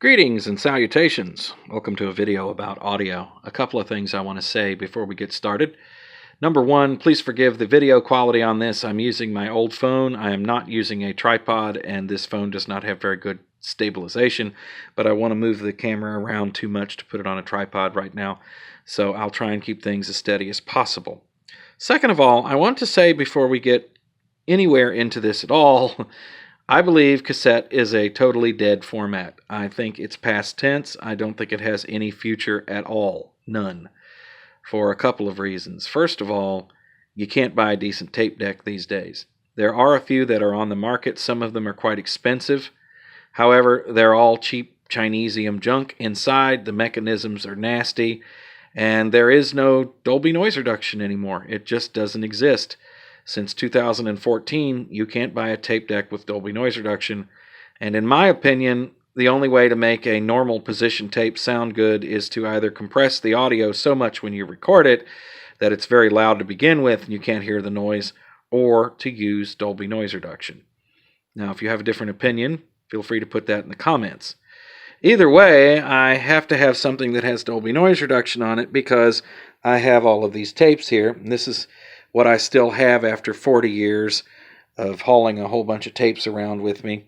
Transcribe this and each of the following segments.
Greetings and salutations. Welcome to a video about audio. A couple of things I want to say before we get started. Number one, please forgive the video quality on this. I'm using my old phone. I am not using a tripod, and this phone does not have very good stabilization, but I want to move the camera around too much to put it on a tripod right now, so I'll try and keep things as steady as possible. Second of all, I want to say before we get anywhere into this at all, I believe cassette is a totally dead format. I think it's past tense. I don't think it has any future at all. None. For a couple of reasons. First of all, you can't buy a decent tape deck these days. There are a few that are on the market. Some of them are quite expensive. However, they're all cheap Chinesium junk inside. The mechanisms are nasty. And there is no Dolby noise reduction anymore. It just doesn't exist. Since 2014, you can't buy a tape deck with Dolby noise reduction, and in my opinion, the only way to make a normal position tape sound good is to either compress the audio so much when you record it that it's very loud to begin with and you can't hear the noise, or to use Dolby noise reduction. Now, if you have a different opinion, feel free to put that in the comments. Either way, I have to have something that has Dolby noise reduction on it because I have all of these tapes here, and this is what I still have after 40 years of hauling a whole bunch of tapes around with me.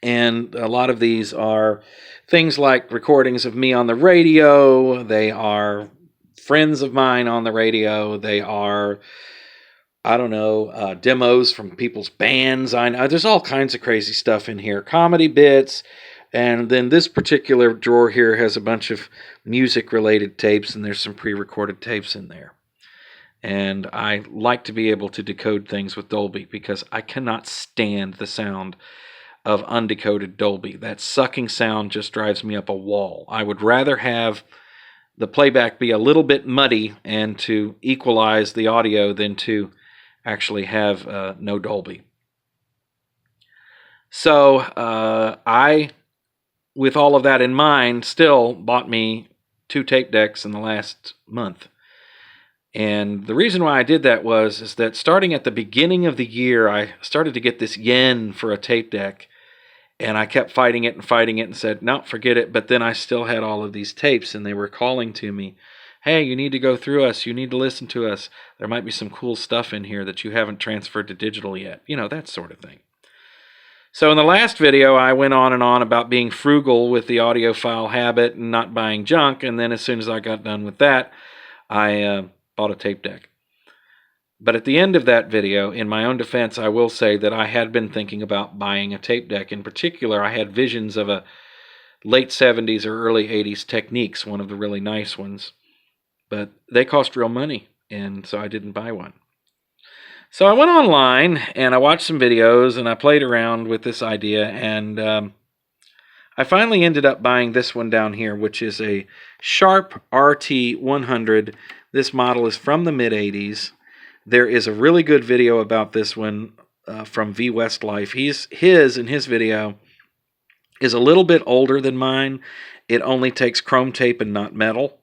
And a lot of these are things like recordings of me on the radio. They are friends of mine on the radio. They are, demos from people's bands. I know there's all kinds of crazy stuff in here. Comedy bits. And then this particular drawer here has a bunch of music-related tapes, and there's some pre-recorded tapes in there. And I like to be able to decode things with Dolby because I cannot stand the sound of undecoded Dolby. That sucking sound just drives me up a wall. I would rather have the playback be a little bit muddy and to equalize the audio than to actually have no Dolby. So I, with all of that in mind, still bought me 2 tape decks in the last month. And the reason why I did that is that starting at the beginning of the year, I started to get this yen for a tape deck, and I kept fighting it and said, no, forget it. But then I still had all of these tapes, and they were calling to me, hey, you need to go through us. You need to listen to us. There might be some cool stuff in here that you haven't transferred to digital yet. You know, that sort of thing. So in the last video, I went on and on about being frugal with the audiophile habit and not buying junk. And then as soon as I got done with that, I bought a tape deck. But at the end of that video, in my own defense, I will say that I had been thinking about buying a tape deck. In particular, I had visions of a late 70s or early 80s Techniques, one of the really nice ones. But they cost real money, and so I didn't buy one. So I went online, and I watched some videos, and I played around with this idea, and I finally ended up buying this one down here, which is a Sharp RT-100. This model is from the mid-80s. There is a really good video about this one from V Westlife. His video is a little bit older than mine. It only takes chrome tape and not metal.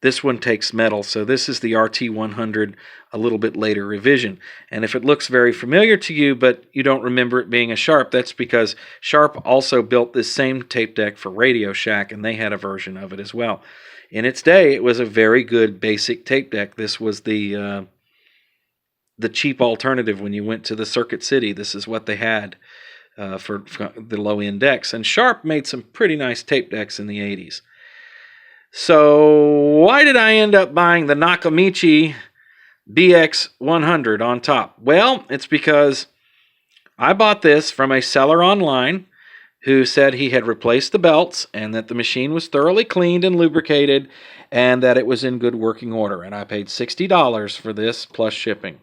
This one takes metal, so this is the RT-100, a little bit later revision. And if it looks very familiar to you, but you don't remember it being a Sharp, that's because Sharp also built this same tape deck for Radio Shack, and they had a version of it as well. In its day, it was a very good basic tape deck. This was the cheap alternative when you went to the Circuit City. This is what they had for the low-end decks. And Sharp made some pretty nice tape decks in the 80s. So why did I end up buying the Nakamichi BX-100 on top? Well, it's because I bought this from a seller online who said he had replaced the belts and that the machine was thoroughly cleaned and lubricated and that it was in good working order. And I paid $60 for this plus shipping.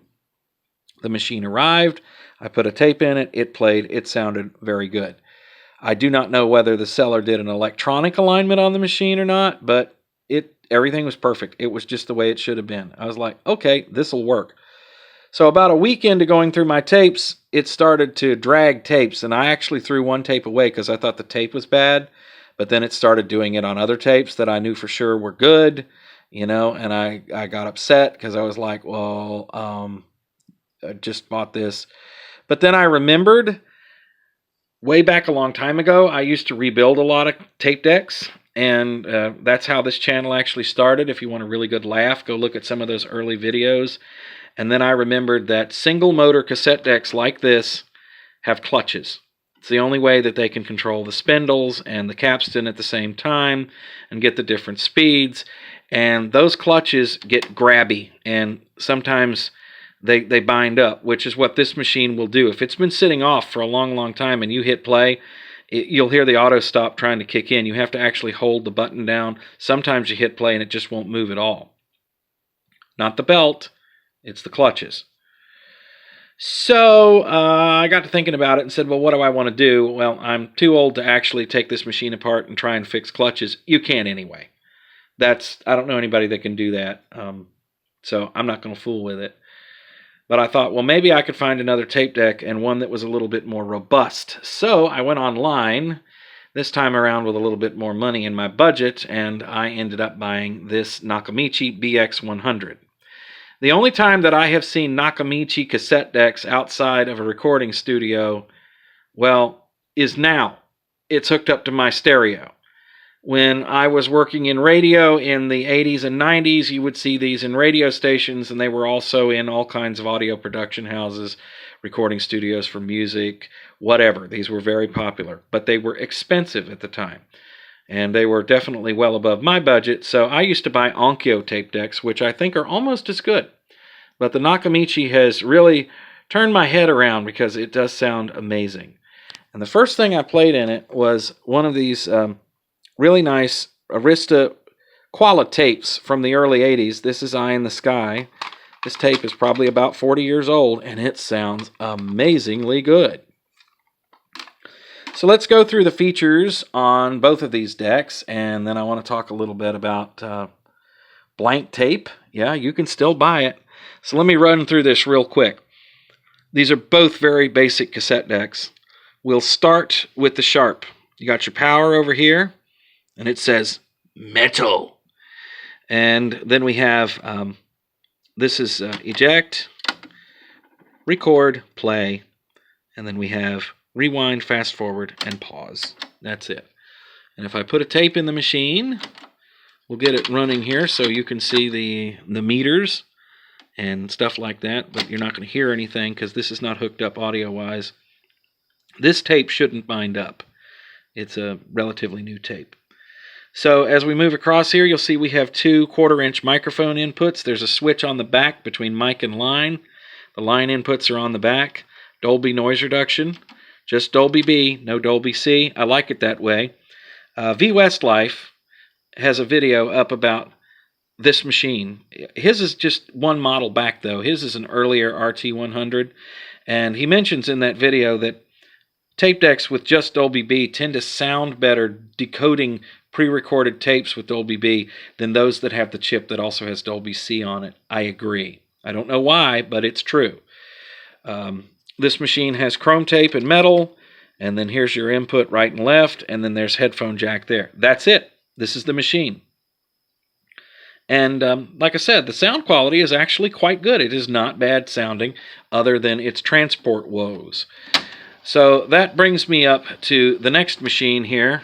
The machine arrived. I put a tape in it. It played. It sounded very good. I do not know whether the seller did an electronic alignment on the machine or not, but everything was perfect. It was just the way it should have been. I was like, okay, this will work. So about a week into going through my tapes, it started to drag tapes, and I actually threw one tape away because I thought the tape was bad, but then it started doing it on other tapes that I knew for sure were good, and I got upset because I was like, well, I just bought this. But then I remembered way back a long time ago, I used to rebuild a lot of tape decks, and that's how this channel actually started. If you want a really good laugh, go look at some of those early videos. And then I remembered that single motor cassette decks like this have clutches. It's the only way that they can control the spindles and the capstan at the same time and get the different speeds. And those clutches get grabby, and sometimes they bind up, which is what this machine will do. If it's been sitting off for a long time and you hit play, you'll hear the auto stop trying to kick in. You have to actually hold the button down. Sometimes you hit play and it just won't move at all. Not the belt, it's the clutches. So I got to thinking about it and said, well, what do I want to do? Well, I'm too old to actually take this machine apart and try and fix clutches. You can anyway. I don't know anybody that can do that, so I'm not going to fool with it. But I thought, well, maybe I could find another tape deck and one that was a little bit more robust. So I went online, this time around with a little bit more money in my budget, and I ended up buying this Nakamichi BX-100. The only time that I have seen Nakamichi cassette decks outside of a recording studio, well, is now. It's hooked up to my stereo. When I was working in radio in the 80s and 90s, you would see these in radio stations, and they were also in all kinds of audio production houses, recording studios for music, whatever. These were very popular, but they were expensive at the time, and they were definitely well above my budget, so I used to buy Onkyo tape decks, which I think are almost as good. But the Nakamichi has really turned my head around because it does sound amazing. And the first thing I played in it was one of these really nice Arista Quala tapes from the early 80s. This is Eye in the Sky. This tape is probably about 40 years old, and it sounds amazingly good. So let's go through the features on both of these decks, and then I want to talk a little bit about blank tape. Yeah, you can still buy it. So let me run through this real quick. These are both very basic cassette decks. We'll start with the Sharp. You got your power over here, and it says metal. And then we have, this is eject, record, play, and then we have rewind, fast forward, and pause. That's it. And if I put a tape in the machine, we'll get it running here so you can see the meters and stuff like that, but you're not going to hear anything because this is not hooked up audio-wise. This tape shouldn't bind up. It's a relatively new tape. So as we move across here, you'll see we have two 1/4-inch microphone inputs. There's a switch on the back between mic and line. The line inputs are on the back. Dolby noise reduction. Just Dolby B, no Dolby C. I like it that way. V Westlife has a video up about this machine. His is just one model back, though. His is an earlier RT-100. And he mentions in that video that tape decks with just Dolby B tend to sound better decoding pre-recorded tapes with Dolby B than those that have the chip that also has Dolby C on it. I agree. I don't know why, but it's true. This machine has chrome tape and metal, and then here's your input right and left, and then there's headphone jack there. That's it. This is the machine. And like I said, the sound quality is actually quite good. It is not bad sounding, other than its transport woes. So that brings me up to the next machine here,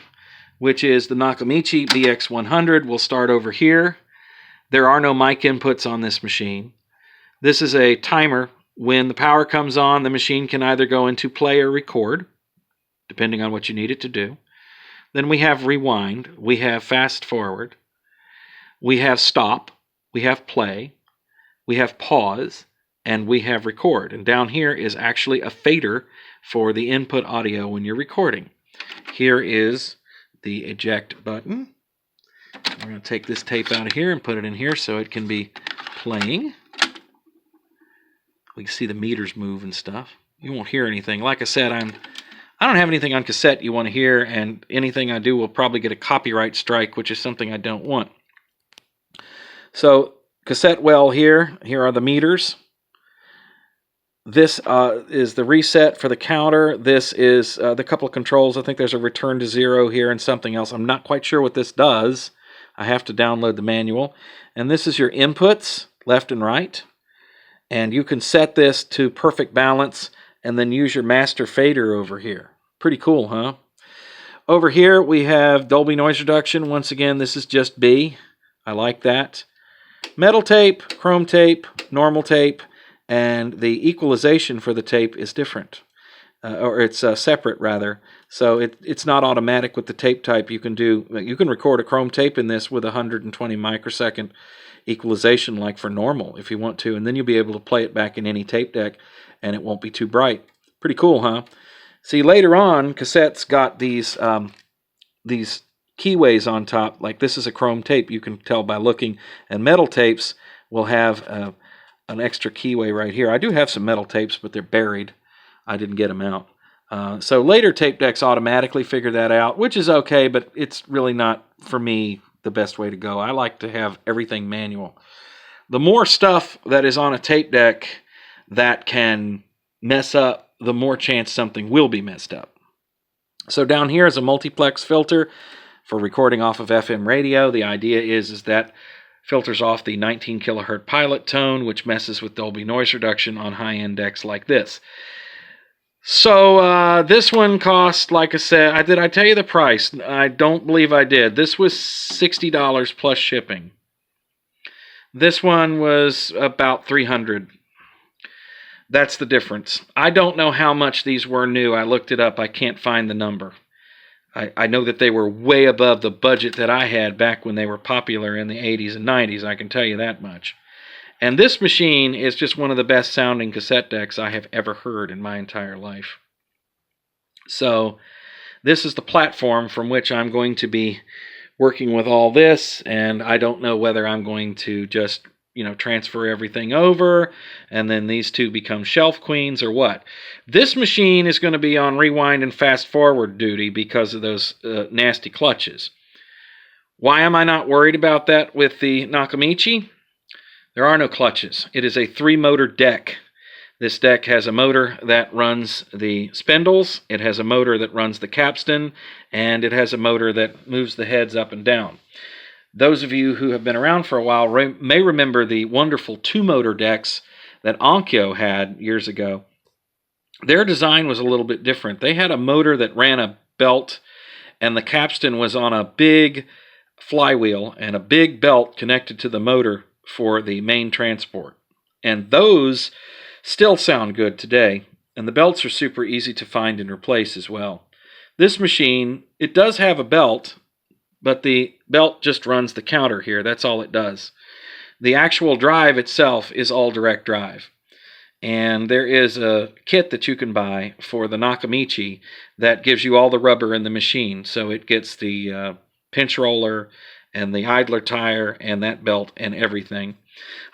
which is the Nakamichi BX-100. We'll start over here. There are no mic inputs on this machine. This is a timer. When the power comes on, the machine can either go into play or record, depending on what you need it to do. Then we have rewind. We have fast forward. We have stop, we have play, we have pause, and we have record. And down here is actually a fader for the input audio when you're recording. Here is the eject button. We're going to take this tape out of here and put it in here so it can be playing. We can see the meters move and stuff. You won't hear anything. Like I said, I don't have anything on cassette you want to hear, and anything I do will probably get a copyright strike, which is something I don't want. So, cassette well here. Here are the meters. This is the reset for the counter. This is the couple of controls. I think there's a return to 0 here and something else. I'm not quite sure what this does. I have to download the manual. And this is your inputs, left and right. And you can set this to perfect balance and then use your master fader over here. Pretty cool, huh? Over here we have Dolby noise reduction. Once again, this is just B. I like that. Metal tape, chrome tape, normal tape, and the equalization for the tape is different. Or it's separate rather. So it's not automatic with the tape type. You can record a chrome tape in this with 120 microsecond equalization like for normal if you want to, and then you'll be able to play it back in any tape deck and it won't be too bright. Pretty cool, huh? See, later on, Cassette's got these keyways on top. Like this is a chrome tape, you can tell by looking, and metal tapes will have an extra keyway right here. I do have some metal tapes, but they're buried. I didn't get them out. So later tape decks automatically figure that out, which is okay, but it's really not, for me, the best way to go. I like to have everything manual. The more stuff that is on a tape deck that can mess up, the more chance something will be messed up. So down here is a multiplex filter for recording off of FM radio. The idea is that filters off the 19 kilohertz pilot tone, which messes with Dolby noise reduction on high-end decks like this. So this one cost, like I said, did I tell you the price? I don't believe I did. This was $60 plus shipping. This one was about $300. That's the difference. I don't know how much these were new. I looked it up. I can't find the number. I know that they were way above the budget that I had back when they were popular in the 80s and 90s. I can tell you that much. And this machine is just one of the best sounding cassette decks I have ever heard in my entire life. So this is the platform from which I'm going to be working with all this, and I don't know whether I'm going to just, transfer everything over and then these two become shelf queens or what. This machine is going to be on rewind and fast forward duty because of those nasty clutches. Why am I not worried about that with the Nakamichi? There are no clutches. It is a 3-motor deck. This deck has a motor that runs the spindles, it has a motor that runs the capstan, and it has a motor that moves the heads up and down. Those of you who have been around for a while may remember the wonderful 2-motor decks that Onkyo had years ago. Their design was a little bit different. They had a motor that ran a belt, and the capstan was on a big flywheel and a big belt connected to the motor for the main transport. And those still sound good today, and the belts are super easy to find and replace as well. This machine, it does have a belt, but the belt just runs the counter here. That's all it does. The actual drive itself is all direct drive. And there is a kit that you can buy for the Nakamichi that gives you all the rubber in the machine. So it gets the pinch roller and the idler tire and that belt and everything.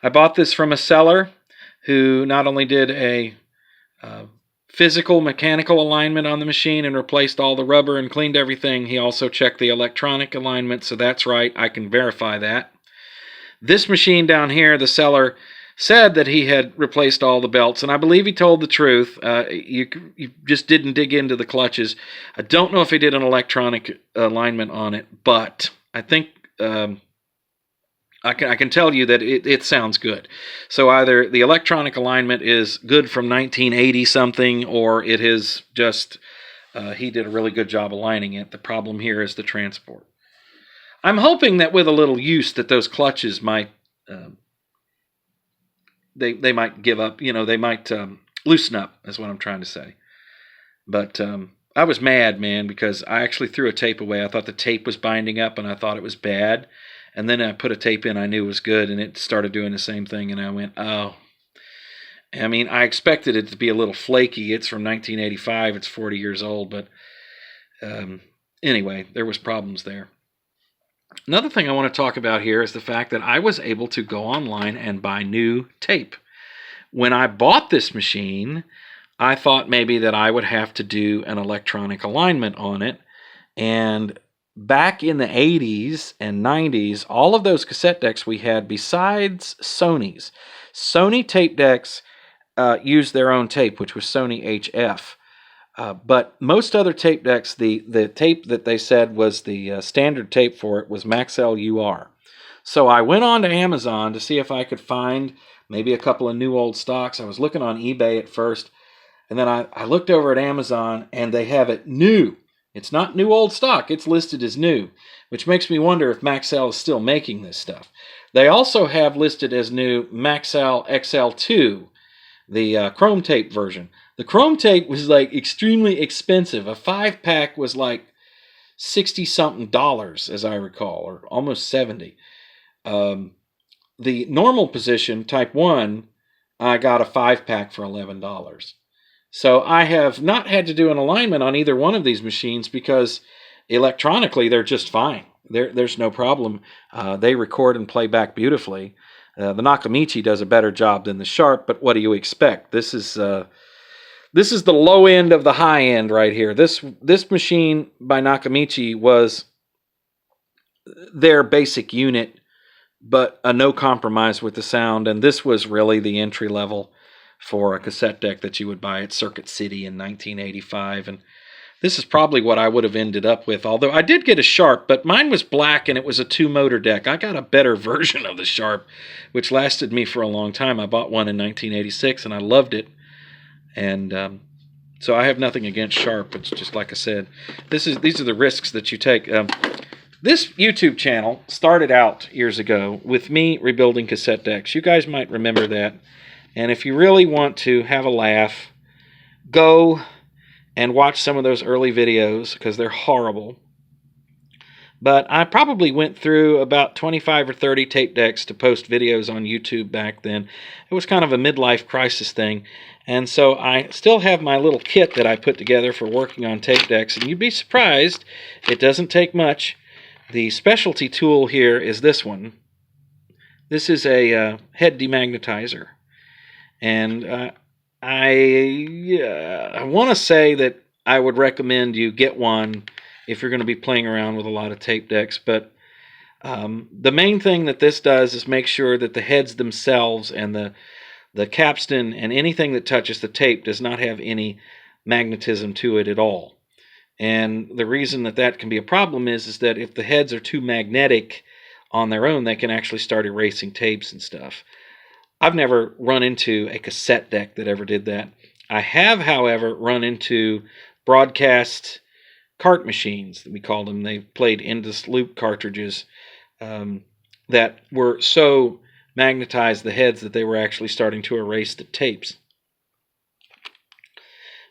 I bought this from a seller who not only did a physical mechanical alignment on the machine and replaced all the rubber and cleaned everything, he also checked the electronic alignment, so that's right, I can verify that. This machine down here, the seller said that he had replaced all the belts, and I believe he told the truth. You just didn't dig into the clutches. I don't know if he did an electronic alignment on it, but I think I can tell you that it sounds good. So either the electronic alignment is good from 1980 something, or it is just he did a really good job aligning it. The problem here is the transport. I'm hoping that with a little use that those clutches might they might give up. They might loosen up. Is what I'm trying to say. But I was mad, man, because I actually threw a tape away. I thought the tape was binding up, and I thought it was bad. And then I put a tape in I knew was good, and it started doing the same thing, and I went, oh. I mean, I expected it to be a little flaky. It's from 1985. It's 40 years old, but anyway, there was problems there. Another thing I want to talk about here is the fact that I was able to go online and buy new tape. When I bought this machine, I thought maybe that I would have to do an electronic alignment on it, and back in the 80s and 90s, all of those cassette decks we had, besides Sony's, Sony tape decks used their own tape, which was Sony HF. But most other tape decks, the tape that they said was the standard tape for it was Maxell UR. So I went on to Amazon to see if I could find maybe a couple of new old stocks. I was looking on eBay at first. And then I looked over at Amazon, and they have it new. It's not new old stock. It's listed as new, which makes me wonder if Maxell is still making this stuff. They also have listed as new Maxell XL2, the chrome tape version. The chrome tape was like extremely expensive. A 5-pack was like $60-something, as I recall, or almost 70. The normal position, type 1, I got a 5-pack for $11. So I have not had to do an alignment on either one of these machines because electronically they're just fine. There's no problem. They record and play back beautifully. The Nakamichi does a better job than the Sharp, but what do you expect? This is the low end of the high end right here. This machine by Nakamichi was their basic unit, but a no compromise with the sound, and this was really the entry level for a cassette deck that you would buy at Circuit City in 1985, and this is probably what I would have ended up with, although I did get a Sharp, but mine was black and it was a 2-motor deck. I got a better version of the Sharp, which lasted me for a long time. I bought one in 1986 and I loved it, and so I have nothing against Sharp. It's just like I said, these are the risks that you take. This YouTube channel started out years ago with me rebuilding cassette decks. You guys might remember that. And if you really want to have a laugh, go and watch some of those early videos because they're horrible. But I probably went through about 25 or 30 tape decks to post videos on YouTube back then. It was kind of a midlife crisis thing. And so I still have my little kit that I put together for working on tape decks. And you'd be surprised, it doesn't take much. The specialty tool here is this one. This is a head demagnetizer. And I want to say that I would recommend you get one if you're going to be playing around with a lot of tape decks. But the main thing that this does is make sure that the heads themselves and the capstan and anything that touches the tape does not have any magnetism to it at all. And the reason that can be a problem is that if the heads are too magnetic on their own, they can actually start erasing tapes and stuff. I've never run into a cassette deck that ever did that. I have, however, run into broadcast cart machines, we called them. They played endless loop cartridges that were so magnetized, the heads, that they were actually starting to erase the tapes.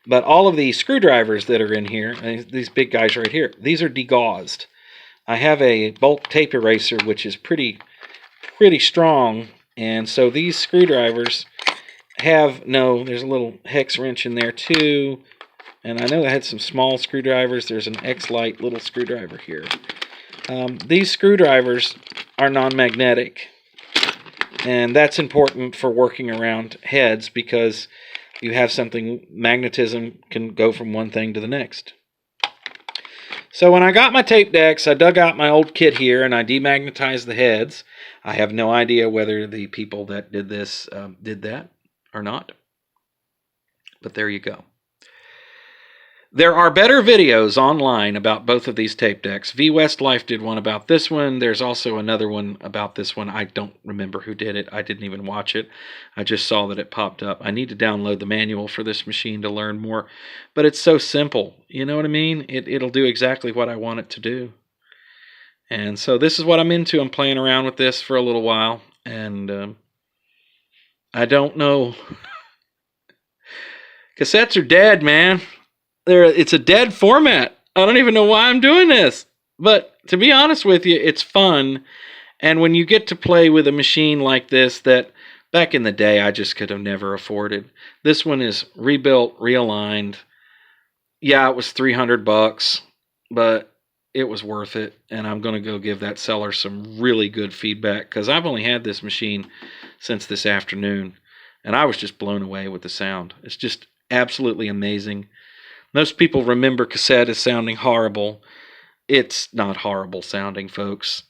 But all of the screwdrivers that are in here, these big guys right here, these are degaussed. I have a bulk tape eraser, which is pretty strong. And so these screwdrivers have there's a little hex wrench in there too. And I know I had some small screwdrivers. There's an X-Lite little screwdriver here. These screwdrivers are non-magnetic. And that's important for working around heads because you have something, magnetism can go from one thing to the next. So when I got my tape decks, I dug out my old kit here and I demagnetized the heads. I have no idea whether the people that did this did that or not. But there you go. There are better videos online about both of these tape decks. V Westlife did one about this one. There's also another one about this one. I don't remember who did it. I didn't even watch it. I just saw that it popped up. I need to download the manual for this machine to learn more. But it's so simple. You know what I mean? It'll do exactly what I want it to do. And so this is what I'm into. I'm playing around with this for a little while. And I don't know. Cassettes are dead, man. It's a dead format. I don't even know why I'm doing this. But to be honest with you, it's fun. And when you get to play with a machine like this that back in the day I just could have never afforded. This one is rebuilt, realigned. Yeah, it was $300, but it was worth it. And I'm going to go give that seller some really good feedback because I've only had this machine since this afternoon. And I was just blown away with the sound. It's just absolutely amazing. Most people remember cassette as sounding horrible. It's not horrible sounding, folks.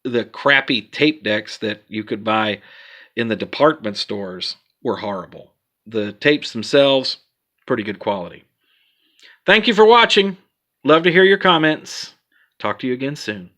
The crappy tape decks that you could buy in the department stores were horrible. The tapes themselves, pretty good quality. Thank you for watching. Love to hear your comments. Talk to you again soon.